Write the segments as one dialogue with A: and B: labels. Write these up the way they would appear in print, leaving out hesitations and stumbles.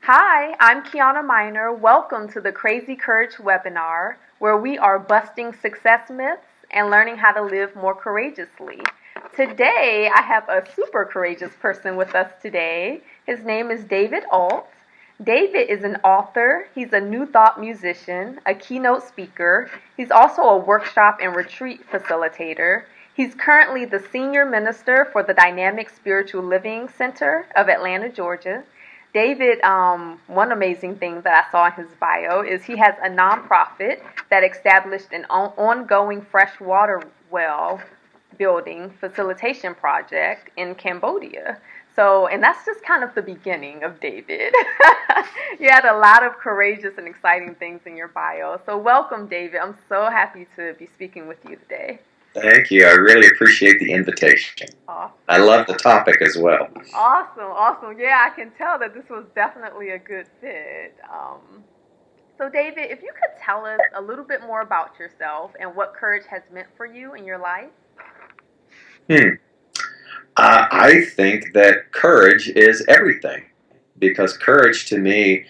A: Hi, I'm Kiana Miner. Welcome to the Crazy Courage webinar, where we are busting success myths and learning how to live more courageously. Today, I have a super courageous person with us today. His name is David Ault. David is an author, he's a New Thought musician, a keynote speaker. He's also a workshop and retreat facilitator. He's currently the senior minister for the Dynamic Spiritual Living Center of Atlanta, Georgia. David, one amazing thing that I saw in his bio is he has a nonprofit that established an ongoing freshwater well building facilitation project in Cambodia. So, and that's just kind of the beginning of David. You had a lot of courageous and exciting things in your bio. So, welcome, David. I'm so happy to be speaking with you today.
B: Thank you. I really appreciate the invitation.
A: Awesome.
B: I love the topic as well.
A: Awesome. Yeah, I can tell that this was definitely a good fit. So, David, if you could tell us a little bit more about yourself and what courage has meant for you in your life.
B: I think that courage is everything because courage to me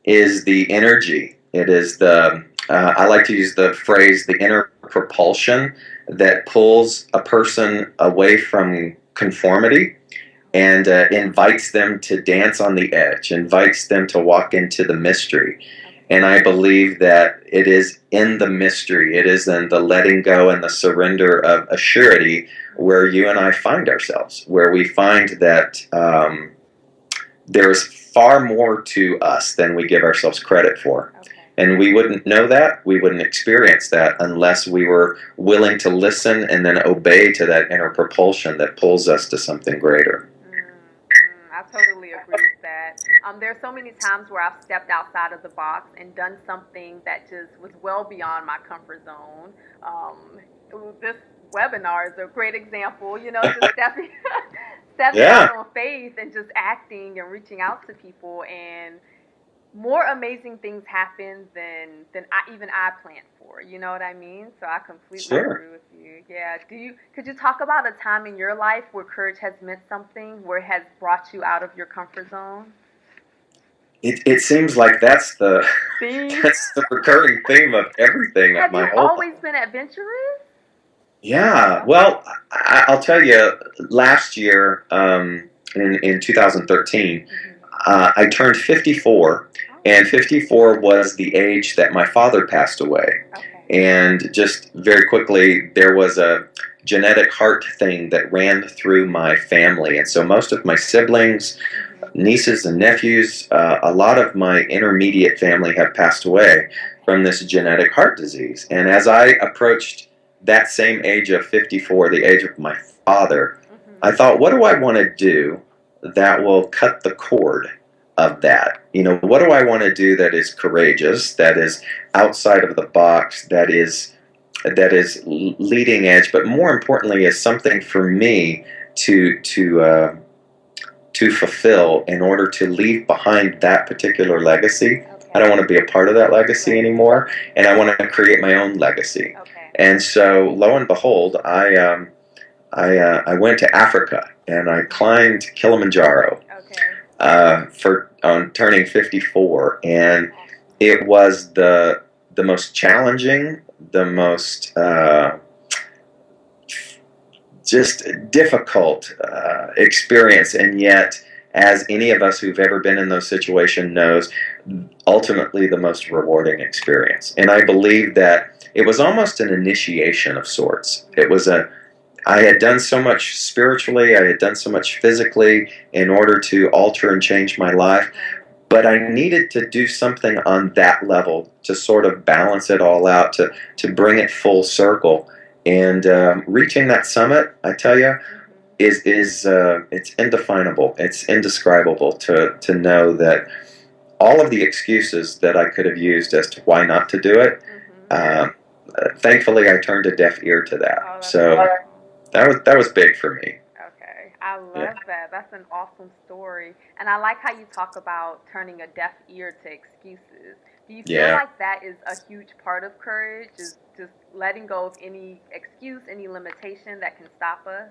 B: is the energy. It is I like to use the phrase, the inner propulsion that pulls a person away from conformity and invites them to dance on the edge, invites them to walk into the mystery. And I believe that it is in the mystery, it is in the letting go and the surrender of a surety where you and I find ourselves, where we find that there's far more to us than we give ourselves credit for.
A: Okay.
B: And we wouldn't know that, we wouldn't experience that unless we were willing to listen and then obey to that inner propulsion that pulls us to something greater.
A: I totally agree with that. There's so many times where I've stepped outside of the box and done something that just was well beyond my comfort zone. This webinar is a great example, just stepping
B: Yeah,
A: out on faith and just acting and reaching out to people, and more amazing things happen than I planned for. You know what I mean? So I completely
B: sure.
A: agree with you. Yeah. Could you talk about a time in your life where courage has meant something, where it has brought you out of your comfort zone?
B: It seems like that's the
A: See?
B: that's the recurring theme of everything of
A: Have
B: my
A: you
B: whole life.
A: always been adventurous?
B: Yeah,
A: Okay.
B: well, I'll tell you, last year, in 2013, I turned 54, and 54 was the age that my father passed away.
A: Okay.
B: And just very quickly, there was a genetic heart thing that ran through my family. And so most of my siblings, nieces and nephews, a lot of my intermediate family have passed away from this genetic heart disease. And as I approached that same age of 54, the age of my father, I thought, what do I want to do that will cut the cord of that? What do I want to do that is courageous, that is outside of the box, that is leading edge, but more importantly, is something for me to fulfill in order to leave behind that particular legacy.
A: Okay.
B: I don't want to be a part of that legacy
A: Right.
B: anymore, and I want to create my own legacy.
A: Okay.
B: And so, lo and behold, I went to Africa and I climbed Kilimanjaro for on turning 54, and it was the most challenging, the most just difficult experience, and yet, as any of us who've ever been in those situations knows, ultimately the most rewarding experience. And I believe that it was almost an initiation of sorts. I had done so much spiritually, I had done so much physically in order to alter and change my life, but I needed to do something on that level to sort of balance it all out, to bring it full circle. And reaching that summit, I tell you, is it's indefinable. It's indescribable to know that all of the excuses that I could have used as to why not to do it, thankfully I turned a deaf ear to that. So that was big for me.
A: Okay, I
B: Yeah.
A: love that. That's an awesome story. And I like how you talk about turning a deaf ear to excuses. Do you feel
B: Yeah.
A: like that is a huge part of courage? Is just letting go of any excuse, any limitation that can stop us?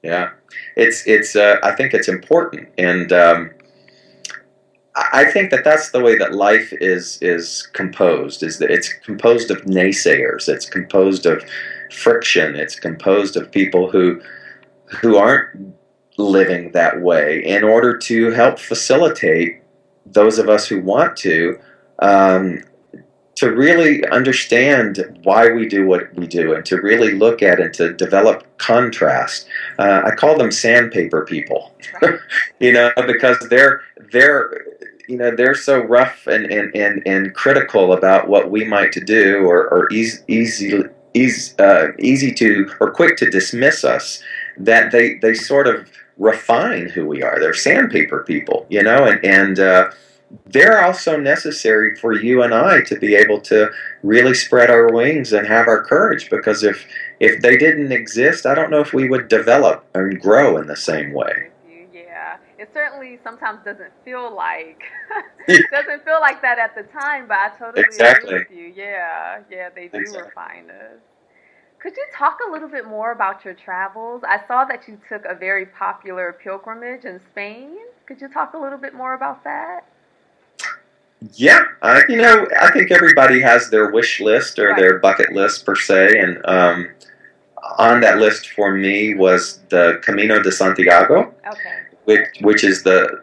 B: Yeah, it's I think it's important, and I think that that's the way that life is composed. Is that it's composed of naysayers. It's composed of friction. It's composed of people who aren't living that way, in order to help facilitate those of us who want um, to really understand why we do what we do, and to really look at and to develop contrast. I call them sandpaper people, because they're so rough and critical about what we might to do, or easy to, or quick to dismiss us, that they sort of refine who we are. They're sandpaper people, and they're also necessary for you and I to be able to really spread our wings and have our courage, because if they didn't exist, I don't know if we would develop and grow in the same way.
A: Yeah, it certainly sometimes doesn't feel like doesn't feel like that at the time, but I totally agree
B: Exactly.
A: with you. Yeah, yeah, they do
B: Exactly.
A: refine us. Could you talk a little bit more about your travels? I saw that you took a very popular pilgrimage in Spain. Could you talk a little bit more about that?
B: Yeah, I think everybody has their wish list or
A: Right.
B: their bucket list per se, and on that list for me was the Camino de Santiago,
A: Okay.
B: which is the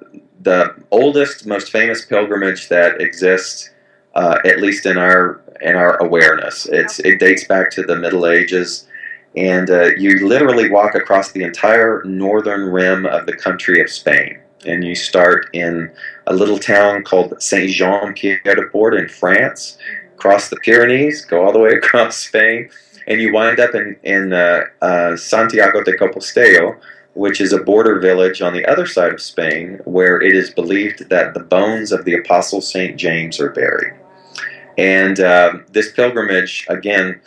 B: oldest, most famous pilgrimage that exists, at least in our awareness. It
A: Okay.
B: dates back to the Middle Ages, and you literally walk across the entire northern rim of the country of Spain, and you start in a little town called Saint Jean Pied de Port in France,
A: Mhm.
B: cross the Pyrenees, go all the way across Spain, and you wind up in Santiago de Compostela, which is a border village on the other side of Spain, where it is believed that the bones of the Apostle St. James are buried.
A: Oh wow.
B: And this pilgrimage, again,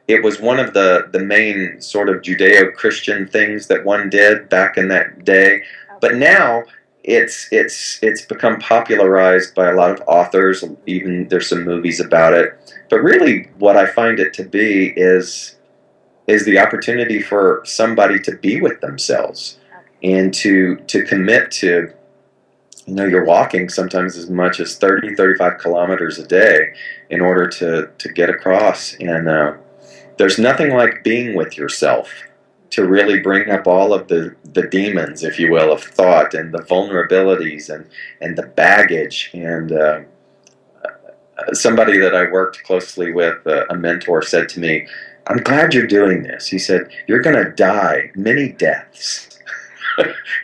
B: it was one of the main sort of Judeo-Christian things that one did back in that day. But
A: Okay.
B: now it's become popularized by a lot of authors. Even there's some movies about it. But really, what I find it to be is the opportunity for somebody to be with themselves,
A: Okay.
B: and to commit to, you're walking sometimes as much as 30-35 kilometers a day in order to get across. And there's nothing like being with yourself to really bring up all of the demons, if you will, of thought, and the vulnerabilities, and the baggage. And somebody that I worked closely with, a mentor, said to me, "I'm glad you're doing this." He said, "You're going to die many deaths."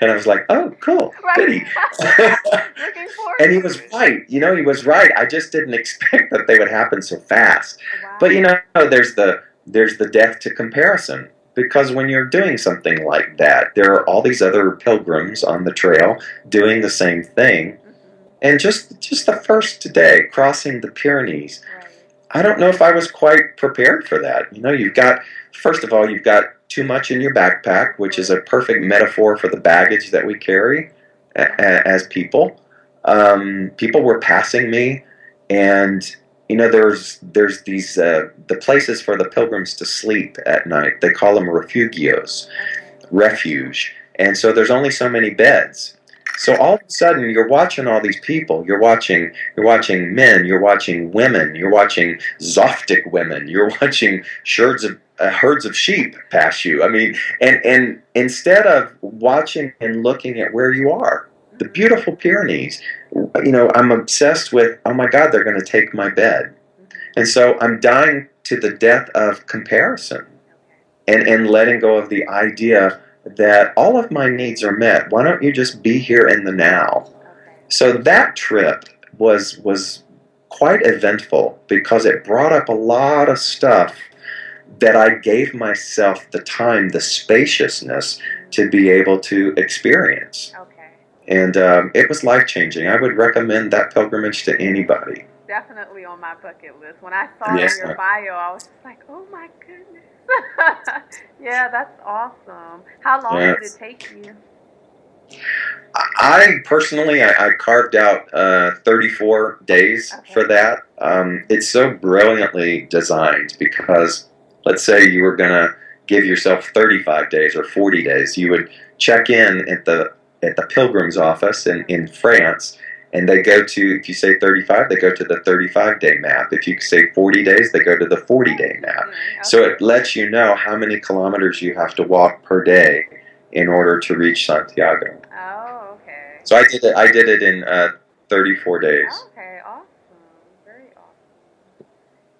B: And I was like, "Oh, cool,
A: Right.
B: goody."
A: Looking forward
B: And he
A: to
B: was
A: it.
B: right. He was right. I just didn't expect that they would happen so fast. But
A: Wow.
B: there's the death to comparison, because when you're doing something like that, there are all these other pilgrims on the trail doing the same thing.
A: Mhm.
B: And just the first day crossing the Pyrenees,
A: Right.
B: I don't know if I was quite prepared for that. You've got, first of all, you've got too much in your backpack, which is a perfect metaphor for the baggage that we carry as people. People were passing me, and there's these the places for the pilgrims to sleep at night. They call them refugios,
A: Okay.
B: refuge, and so there's only so many beds. So all of a sudden, you're watching all these people. You're watching men. You're watching women. You're watching Zoftic women. You're watching herds of sheep pass you. I mean, and instead of watching and looking at where you are, the
A: Mhm.
B: beautiful Pyrenees, I'm obsessed with. Oh my God, they're going to take my bed,
A: Mhm.
B: and so I'm dying to the death of comparison,
A: Okay.
B: and letting go of the idea that all of my needs are met. Why don't you just be here in the now?
A: Okay.
B: So that trip was quite eventful, because it brought up a lot of stuff that I gave myself the time, the spaciousness to
A: Mm.
B: be able to experience.
A: Okay.
B: And it was life changing. I would recommend that pilgrimage to anybody.
A: Definitely on my bucket list. When I saw in
B: Yes.
A: your bio, I was just like, oh my goodness. Yeah, that's awesome. How long did it
B: Yes.
A: take you?
B: I personally, I carved out 34 days for
A: Okay.
B: that. It's so brilliantly designed, because let's say you were going to give yourself 35 days or 40 days, you would check in at the pilgrim's office in France, And they go to, if you say 35, they go to the 35-day map. If you say 40 days, they go to the 40-day map.
A: Okay.
B: So it lets you know how many kilometers you have to walk per day in order to reach Santiago.
A: Oh, okay.
B: So I did it in 34 days.
A: Okay, awesome. Very awesome.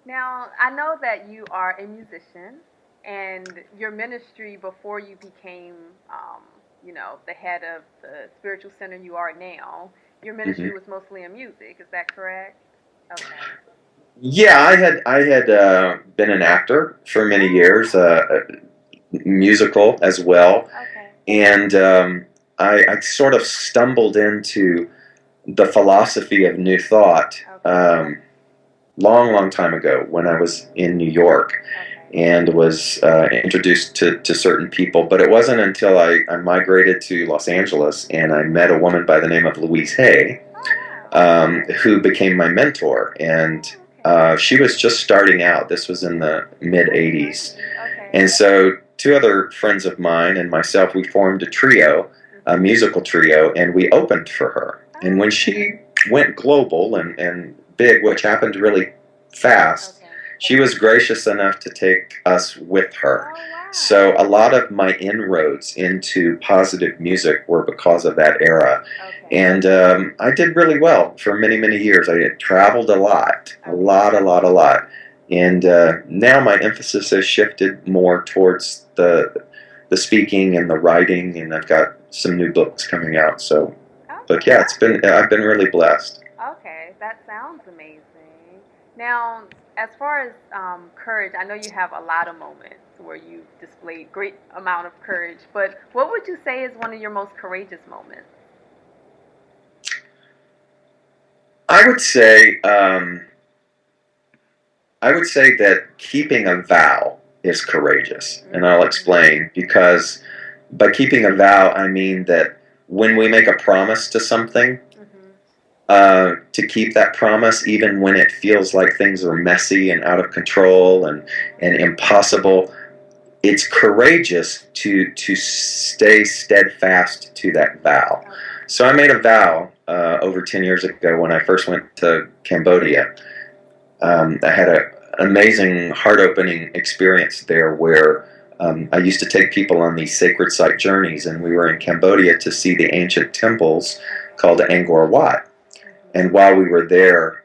A: Now, I know that you are a musician, and your ministry before you became, the head of the spiritual center you are now, your ministry
B: Hmm.
A: was mostly in music. Is that correct? Okay.
B: Yeah, I had been an actor for many years, musical as well,
A: Okay.
B: and I sort of stumbled into the philosophy of New Thought long time ago when I was in New York and was introduced to certain people. But it wasn't until I migrated to Los Angeles and I met a woman by the name of Louise Hay, who became my mentor. And she was just starting out. This was in the mid 80s. And so two other friends of mine and myself, we formed a trio, a musical trio, and we opened for her. And when she went global and big, which happened really fast, she was gracious enough to take us with her. So a lot of my inroads into positive music were because of that era. And I did really well for many years. I had traveled a lot. And now my emphasis has shifted more towards the speaking and the writing, and I've got some new books coming out. So, but yeah, I've been really blessed.
A: Okay, that sounds amazing. Now, as far as courage, I know you have a lot of moments where you displayed great amount of courage, but what would you say is one of your most courageous moments?
B: I would say that keeping a vow is courageous, and I'll explain. Because by keeping a vow, I mean that when we make a promise to something, to keep that promise, even when it feels like things are messy and out of control and impossible, it's courageous to stay steadfast to that vow. So I made a vow over 10 years ago when I first went to Cambodia. I had an amazing, heart-opening experience there where I used to take people on these sacred site journeys, and we were in Cambodia to see the ancient temples called Angkor Wat. And while we were there,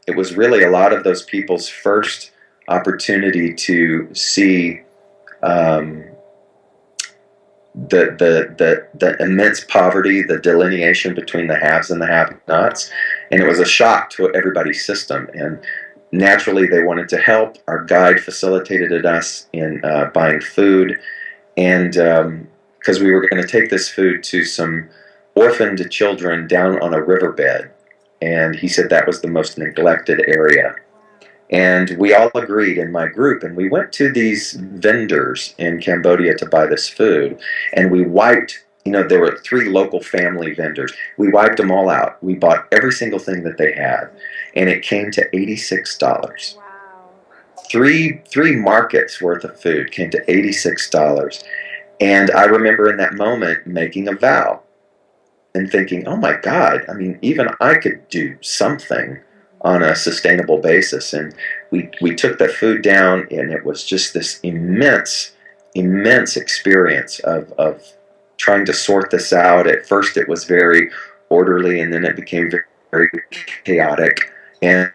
B: it was really a lot of those people's first opportunity to see the immense poverty, the delineation between the haves and the have-nots, and it was a shock to everybody's system. And naturally, they wanted to help. Our guide facilitated us in buying food, and because we were going to take this food to some orphaned children down on a riverbed, and he said that was the most neglected area. And we all agreed in my group, and we went to these vendors in Cambodia to buy this food, and we wiped, there were 3 local family vendors. We wiped them all out. We bought every single thing that they had, and it came to $86.
A: Wow.
B: Three markets worth of food came to $86. And I remember in that moment making a vow and thinking, oh my God, I mean, even I could do something on a sustainable basis. And we took that food down, and it was just this immense experience of trying to sort this out. At first it was very orderly, and then it became very chaotic. And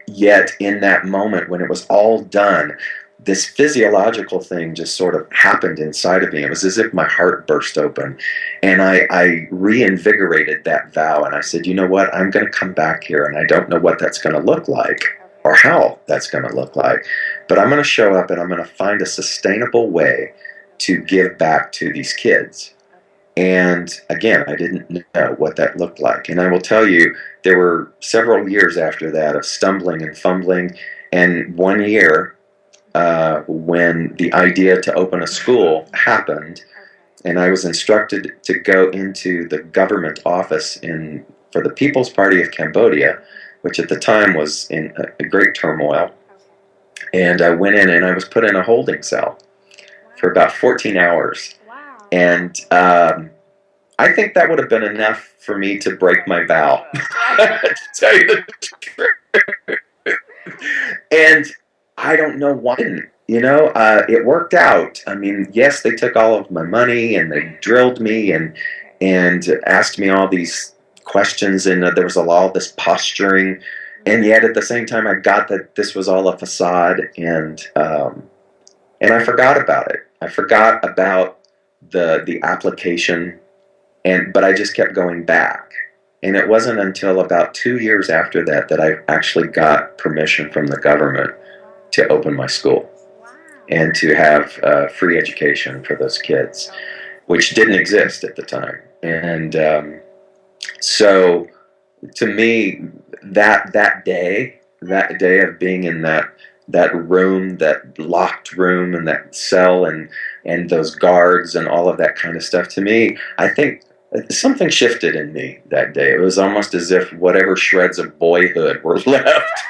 B: yet in that moment when it was all done, this physiological thing just sort of happened inside of me. It was as if my heart burst open, and I reinvigorated that vow, and I said, you know what, I'm going to come back here, and I don't know what that's going to look like or how that's going to look like, but I'm going to show up, and I'm going to find a sustainable way to give back to these kids. And again, I didn't know what that looked like. And I will tell you, there were several years after that of stumbling and fumbling, and one year when the idea to open a school happened, and I was instructed to go into the government office for the People's Party of Cambodia, which at the time was in a great turmoil. And I went in, and I was put in a holding cell for about 14 hours. And I think that would have been enough for me to break my vow,
A: Right.
B: to tell you the truth. And I don't know why. It worked out. I mean, yes, they took all of my money and they drilled me and asked me all these questions, and there was all this posturing, and yet at the same time, I got that this was all a facade, and I forgot about it. I forgot about the application, but I just kept going back. And it wasn't until about 2 years after that that I actually got permission from the government to open my school
A: Wow.
B: and to have free education for those kids, which didn't exist at the time. And so, to me, that day of being in that room, that locked room, and that cell, and those guards, and all of that kind of stuff, to me, I think something shifted in me that day. It was almost as if whatever shreds of boyhood were left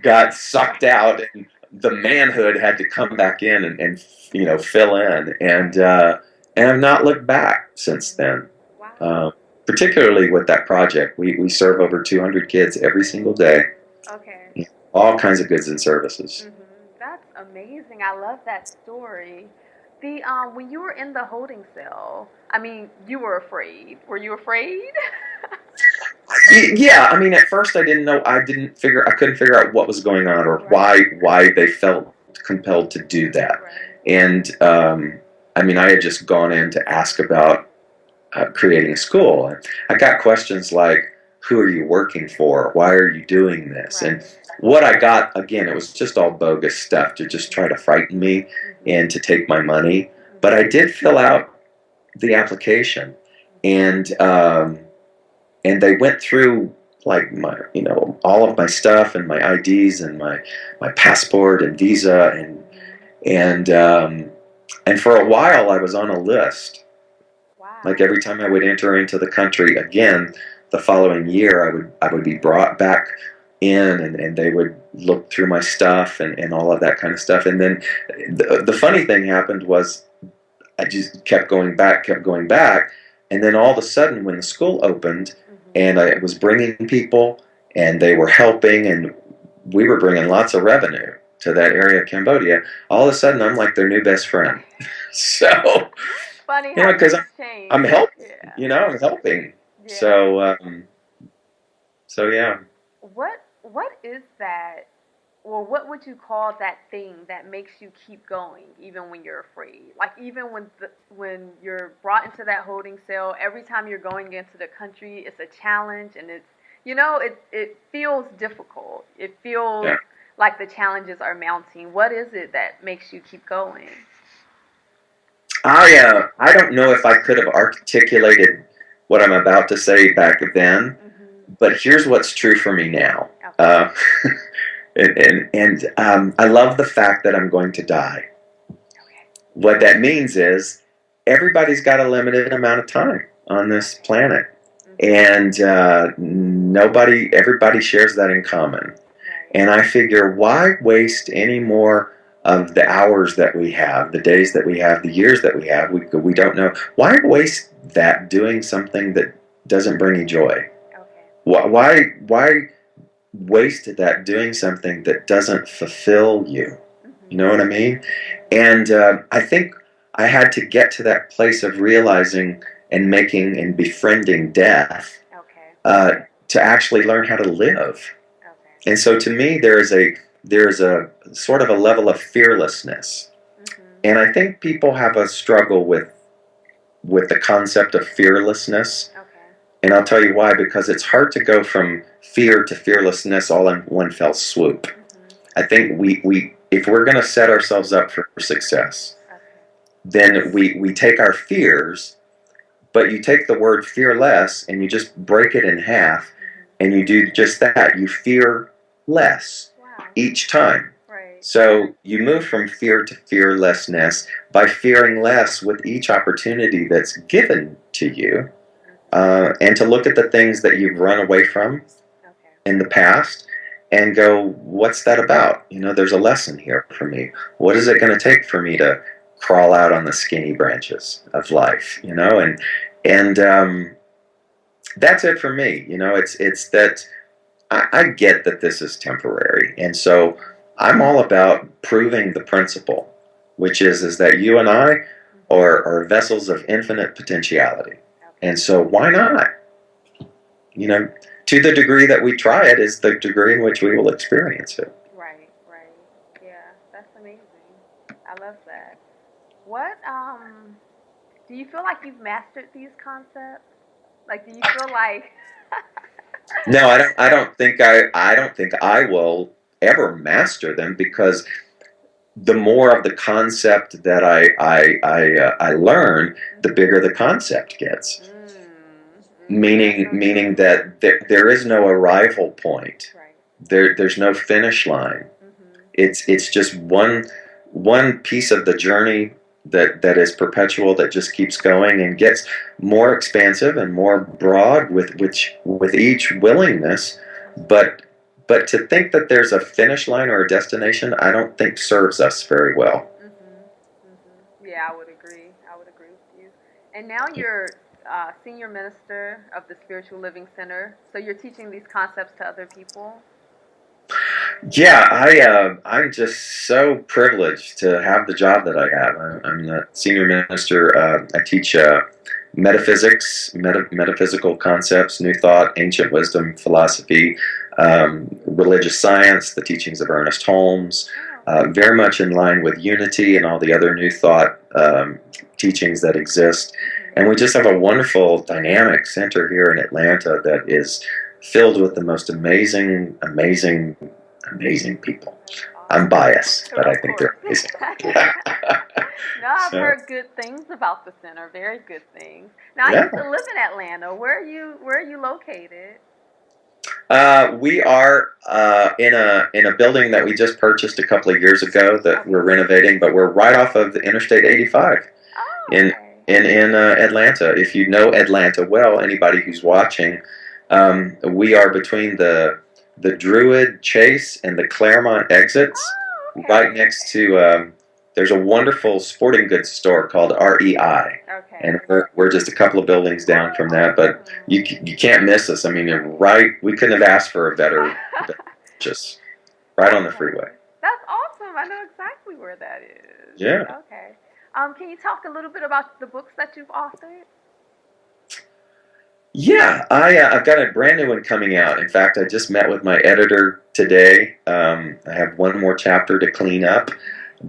B: got sucked out, and the manhood had to come back in and fill in. And I've not looked back since then.
A: Wow.
B: Particularly with that project, we serve over 200 kids every single day,
A: Okay.
B: all kinds of goods and services.
A: That's amazing. I love that story. The when you were in the holding cell, I mean, you were afraid. Were you afraid?
B: Yeah, I mean, at first I didn't know. I couldn't figure out what was going on, or
A: Right.
B: why they felt compelled to do that.
A: Right.
B: And I mean, I had just gone in to ask about creating a school. I got questions like, "Who are you working for? Why are you doing this?"
A: Right.
B: And what I got, again, it was just all bogus stuff to just try to frighten me and to take my money. But I did fill out the application, and they went through like my all of my stuff and my IDs and my passport and visa, and for a while I was on a list. Like
A: Wow.
B: every time I would enter into the country again, the following year I would be brought back in, and they would look through my stuff and all of that kind of stuff. And then the funny thing happened was I just kept going back, and then all of a sudden when the school opened and I was bringing people and they were helping and we were bringing lots of revenue to that area of Cambodia, all of a sudden I'm like their new best friend. So,
A: Funny how
B: because
A: things
B: I'm
A: change.
B: helping,
A: Yeah.
B: I'm helping.
A: Yeah.
B: So yeah.
A: What is that? Well, what would you call that thing that makes you keep going even when you're afraid? Like even when you're brought into that holding cell, every time you're going into the country, it's a challenge, and it feels difficult. It feels
B: Yeah.
A: like the challenges are mounting. What is it that makes you keep going?
B: I don't know if I could have articulated what I'm about to say back then, but here's what's true for me now.
A: Okay.
B: I love the fact that I'm going to die.
A: Okay.
B: What that means is everybody's got a limited amount of time on this planet, and everybody shares that in common. And I figure, why waste any more of the hours that we have, the days that we have, the years that we have? We don't know. Why waste that doing something that doesn't bring you joy?
A: Okay.
B: Why waste that doing something that doesn't fulfill you? You know what I mean? And I think I had to get to that place of realizing and making and befriending death to actually learn how to live.
A: Okay.
B: And so to me, there's a sort of a level of fearlessness, and I think people have a struggle with the concept of fearlessness.
A: Okay.
B: And I'll tell you why, because it's hard to go from fear to fearlessness all in one fell swoop. I think we if we're going to set ourselves up for success, then we take our fears, but you take the word fearless and you just break it in half, and you do just that. You fear less each time.
A: Right.
B: So you move from fear to fearlessness by fearing less with each opportunity that's given to you, and to look at the things that you've run away from in the past and go, what's that about? There's a lesson here for me. What is it going to take for me to crawl out on the skinny branches of life, and that's it for me. It's that I get that this is temporary, and so I'm all about proving the principle, which is that you and I are vessels of infinite potentiality, and so why not? To the degree that we try it is the degree in which we will experience it.
A: Right, right. Yeah, that's amazing. I love that. What do you feel like you've mastered these concepts? Like, do you feel like
B: No, I don't think I will ever master them, because the more of the concept that I learn, the bigger the concept gets. Meaning that there is no arrival point.
A: Right.
B: There's no finish line. It's just one piece of the journey that is perpetual, that just keeps going and gets more expansive and more broad with each willingness. But to think that there's a finish line or a destination, I don't think serves us very well.
A: Yeah, I would agree. I would agree with you. And now you're senior minister of the Spiritual Living Center, so you're teaching these concepts to other people.
B: Yeah, I'm just so privileged to have the job that I have. I'm the senior minister. I teach metaphysics, metaphysical concepts, New Thought, ancient wisdom, philosophy, religious science, the teachings of Ernest Holmes, very much in line with unity and all the other New Thought teachings that exist. And we just have a wonderful, dynamic center here in Atlanta that is filled with the most amazing people. I'm biased, but I think they're amazing.
A: No, I've heard good things about the center. Very good things. Now, I used to live in Atlanta. Where are you located?
B: We are in a building that we just purchased a couple of years ago that we're renovating, but we're right off of the Interstate 85 in Atlanta. If you know Atlanta well, anybody who's watching, we are between the Druid Chase and the Claremont exits, right next to. There's a wonderful sporting goods store called REI, and we're just a couple of buildings down from that. But you can't miss us. I mean, we couldn't have asked for a better, just right on the freeway.
A: That's awesome. I know exactly where that is.
B: Yeah.
A: Okay. Can you talk a little bit about the books that you've authored?
B: Yeah, I've got a brand new one coming out. In fact, I just met with my editor today. I have one more chapter to clean up.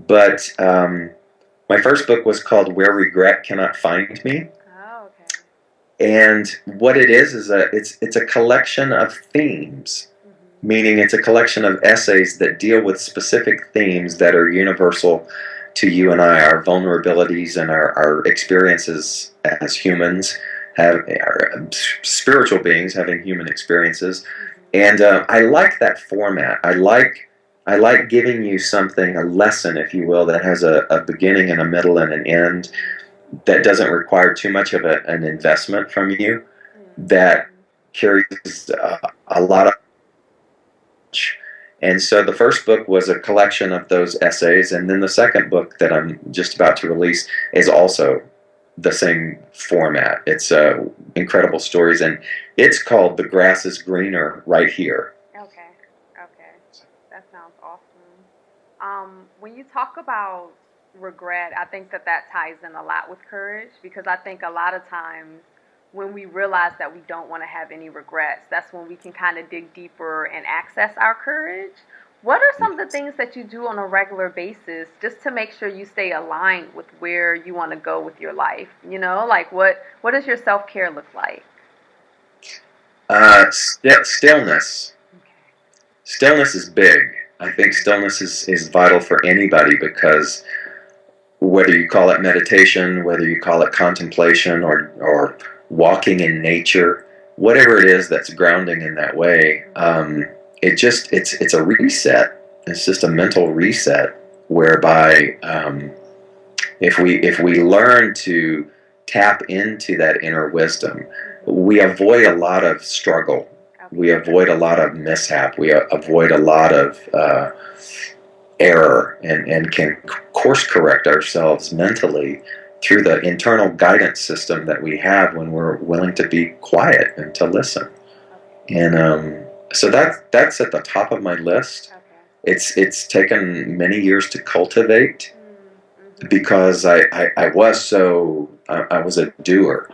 B: But my first book was called Where Regret Cannot Find Me.
A: Oh, okay.
B: And what it is it's a collection of themes, meaning it's a collection of essays that deal with specific themes that are universal to you and I, our vulnerabilities and our experiences as humans, our spiritual beings having human experiences. And I like that format. I like giving you something, a lesson, if you will, that has a beginning and a middle and an end, that doesn't require too much of an investment from you, that carries a lot of. And so the first book was a collection of those essays, and then the second book that I'm just about to release is also the same format. It's incredible stories, and it's called The Grass is Greener Right Here.
A: Okay. That sounds awesome. When you talk about regret, I think that ties in a lot with courage, because I think a lot of times when we realize that we don't want to have any regrets, that's when we can kind of dig deeper and access our courage. What are some of the things that you do on a regular basis just to make sure you stay aligned with where you want to go with your life? Like what does your self-care look like?
B: Stillness. Stillness is big. I think stillness is vital for anybody, because whether you call it meditation, whether you call it contemplation or walking in nature, whatever it is that's grounding in that way, it's a reset. It's just a mental reset, whereby if we learn to tap into that inner wisdom, we avoid a lot of struggle. We avoid a lot of mishap. We avoid a lot of error and can course correct ourselves mentally through the internal guidance system that we have when we're willing to be quiet and to listen. And so that's at the top of my list. It's taken many years to cultivate because I was a doer.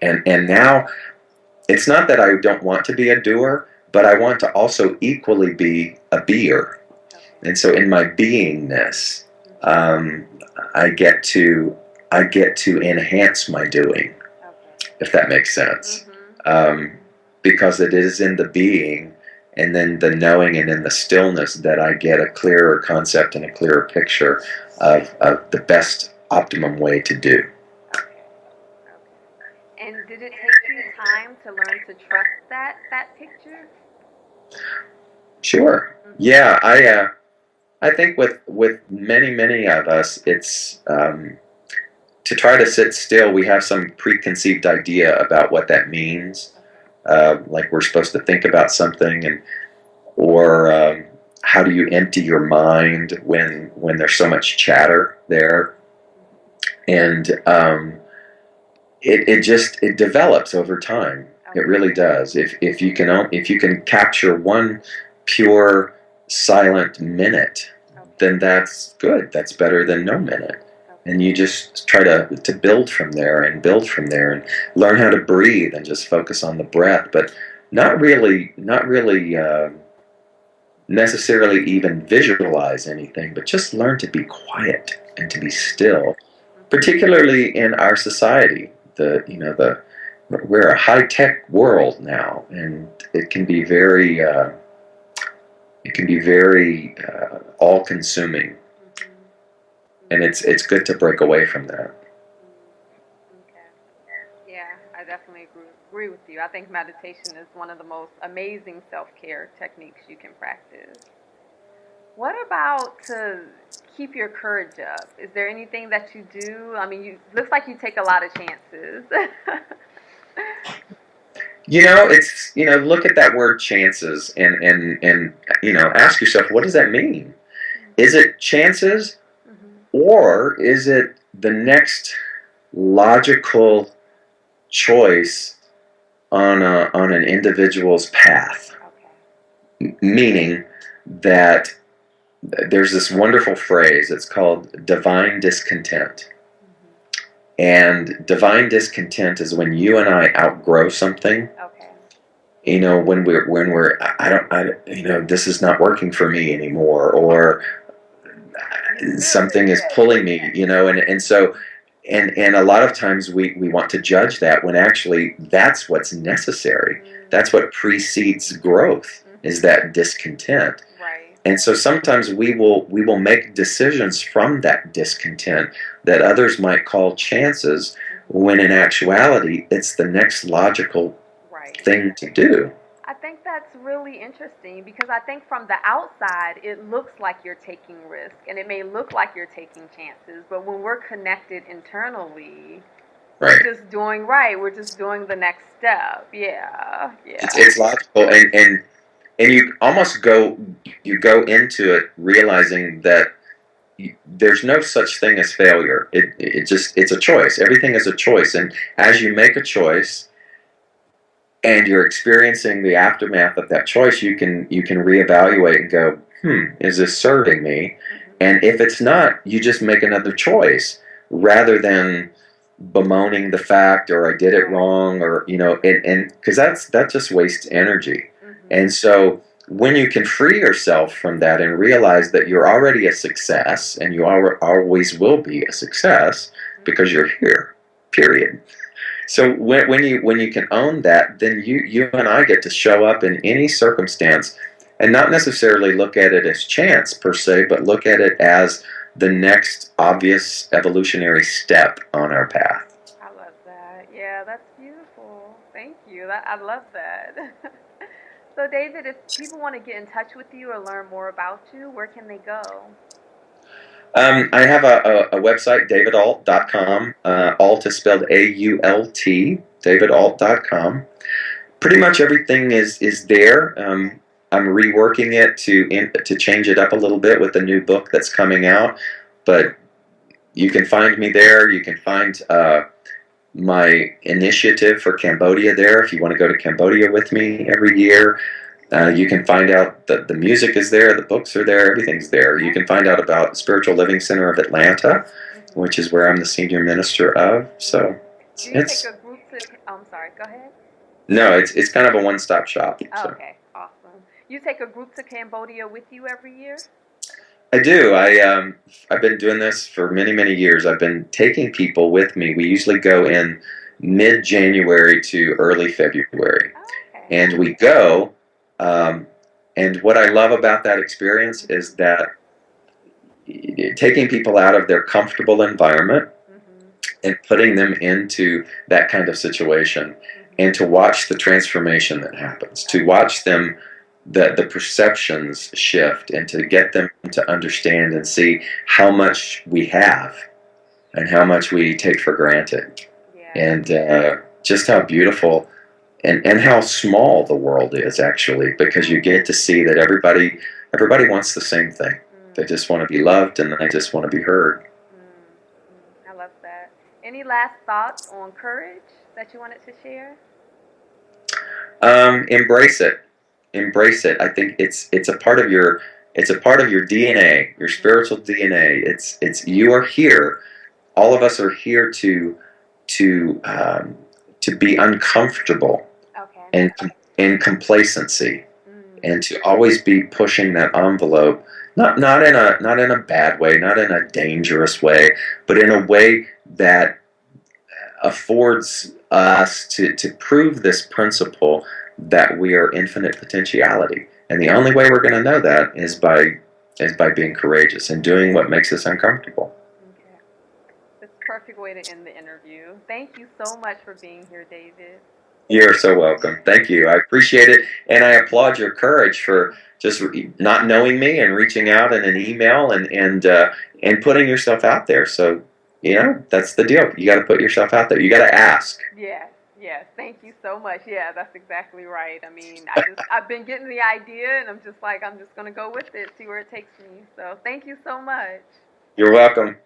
B: And now it's not that I don't want to be a doer, but I want to also equally be a beer. And so in my beingness, I get to enhance my doing, if that makes sense. Because it is in the being and then the knowing and in the stillness that I get a clearer concept and a clearer picture of the best optimum way to do.
A: And did it take you time to learn to trust that picture?
B: Sure. Yeah, I think with many of us, it's to try to sit still. We have some preconceived idea about what that means. Like we're supposed to think about something, or how do you empty your mind when there's so much chatter there, and it develops over time. It really does. If you can capture one pure silent minute, then that's good. That's better than no minute. And you just try to build from there and learn how to breathe and just focus on the breath, but not really necessarily even visualize anything, but just learn to be quiet and to be still, particularly in our society. We're a high-tech world now, and it can be very all-consuming. And it's good to break away from that.
A: Okay. Yeah, I definitely agree with you. I think meditation is one of the most amazing self-care techniques you can practice. What about to keep your courage up? Is there anything that you do? I mean, looks like you take a lot of chances.
B: Look at that word chances and ask yourself, what does that mean? Is it chances? Or is it the next logical choice on an individual's path? Meaning that there's this wonderful phrase, it's called divine discontent. And divine discontent is when you and I outgrow something. When we're this is not working for me anymore, or something is pulling me, and so a lot of times we want to judge that when actually that's what's necessary. That's what precedes growth, is that discontent. And so sometimes we will make decisions from that discontent that others might call chances, when in actuality it's the next logical thing to do.
A: I think that's really interesting, because I think from the outside it looks like you're taking risk and it may look like you're taking chances, but when we're connected internally, we're just doing we're just doing the next step. Yeah.
B: It's logical, and you almost go into it realizing that there's no such thing as failure. It's a choice. Everything is a choice, and as you make a choice and you're experiencing the aftermath of that choice, you can reevaluate and go, is this serving me? And if it's not, you just make another choice, rather than bemoaning the fact, or I did it wrong, or and because that just wastes energy. And so when you can free yourself from that and realize that you're already a success, and you always will be a success because you're here, period. So when you can own that, then you and I get to show up in any circumstance, and not necessarily look at it as chance per se, but look at it as the next obvious evolutionary step on our path.
A: I love that. Yeah, that's beautiful. Thank you. I love that. So David, if people want to get in touch with you or learn more about you, where can they go?
B: I have a website, davidault.com. Ault is spelled AULT, davidault.com. Pretty much everything is there. I'm reworking it to change it up a little bit with the new book that's coming out. But you can find me there. You can find my initiative for Cambodia there if you want to go to Cambodia with me every year. You can find out that the music is there, the books are there, everything's there. You can find out about Spiritual Living Center of Atlanta, which is where I'm the senior minister of. So
A: Do you take
B: it's
A: a group to? I'm sorry. Go ahead.
B: no, it's kind of a one-stop shop. So.
A: Okay, awesome. You take a group to Cambodia with you every year?
B: I do. I've been doing this for many years. I've been taking people with me. We usually go in mid-January to early February,
A: Okay.
B: and we go. Um, and what I love about that experience is that taking people out of their comfortable environment and putting them into that kind of situation, and to watch the transformation that happens, to watch them the perceptions shift, and to get them to understand and see how much we have and how much we take for granted,
A: Yeah.
B: and just how beautiful and how small the world is, actually, because you get to see that everybody wants the same thing. They just want to be loved, and they just want to be heard.
A: I love that. Any last thoughts on courage that you wanted to share?
B: Embrace it. Embrace it. I think it's a part of your DNA, your spiritual DNA. It's you are here. All of us are here to be uncomfortable
A: Okay.
B: and complacency, and to always be pushing that envelope. Not in a bad way, not in a dangerous way, but in a way that affords us to prove this principle that we are infinite potentiality. And the only way we're going to know that is by being courageous and doing what makes us uncomfortable.
A: Okay. That's a perfect way to end the interview. Thank you so much for being here, David.
B: You're so welcome. Thank you. I appreciate it, and I applaud your courage for just not knowing me and reaching out in an email and putting yourself out there. So that's the deal. You got to put yourself out there. You got to ask.
A: Yes. Thank you so much. Yeah, that's exactly right. I mean, I've been getting the idea, and I'm just gonna go with it, see where it takes me. So thank you so much.
B: You're welcome.